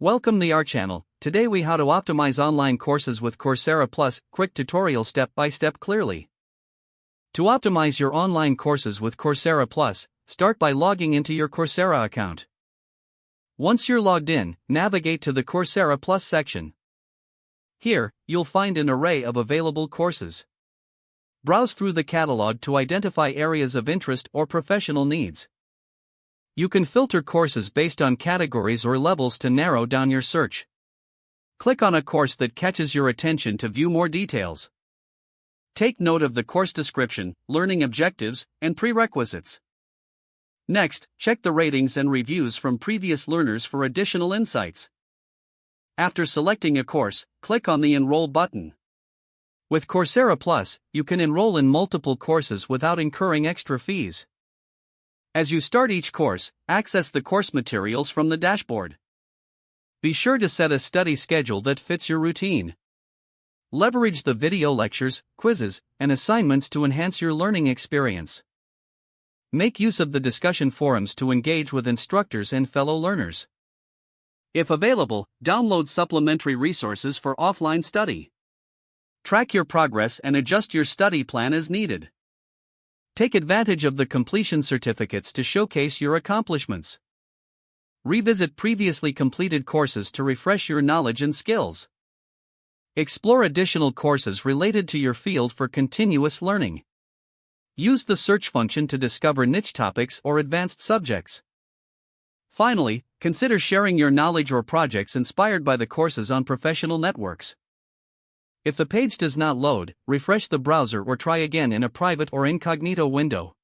Welcome to our channel. Today we how to optimize online courses with Coursera Plus, quick tutorial step by step clearly. To optimize your online courses with Coursera Plus, start by logging into your Coursera account. Once you're logged in, navigate to the Coursera Plus section. Here, you'll find an array of available courses. Browse through the catalog to identify areas of interest or professional needs. You can filter courses based on categories or levels to narrow down your search. Click on a course that catches your attention to view more details. Take note of the course description, learning objectives, and prerequisites. Next, check the ratings and reviews from previous learners for additional insights. After selecting a course, click on the Enroll button. With Coursera Plus, you can enroll in multiple courses without incurring extra fees. As you start each course, access the course materials from the dashboard. Be sure to set a study schedule that fits your routine. Leverage the video lectures, quizzes, and assignments to enhance your learning experience. Make use of the discussion forums to engage with instructors and fellow learners. If available, download supplementary resources for offline study. Track your progress and adjust your study plan as needed. Take advantage of the completion certificates to showcase your accomplishments. Revisit previously completed courses to refresh your knowledge and skills. Explore additional courses related to your field for continuous learning. Use the search function to discover niche topics or advanced subjects. Finally, consider sharing your knowledge or projects inspired by the courses on professional networks. If the page does not load, refresh the browser or try again in a private or incognito window.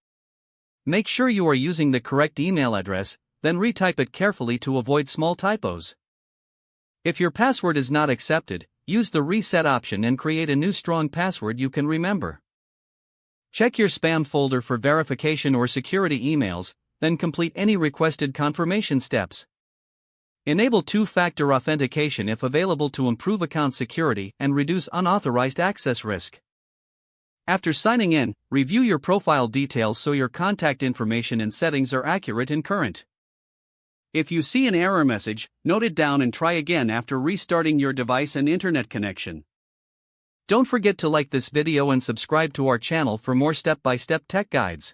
Make sure you are using the correct email address, then retype it carefully to avoid small typos. If your password is not accepted, use the reset option and create a new strong password you can remember. Check your spam folder for verification or security emails, then complete any requested confirmation steps. Enable two-factor authentication if available to improve account security and reduce unauthorized access risk. After signing in, review your profile details so your contact information and settings are accurate and current. If you see an error message, note it down and try again after restarting your device and internet connection. Don't forget to like this video and subscribe to our channel for more step-by-step tech guides.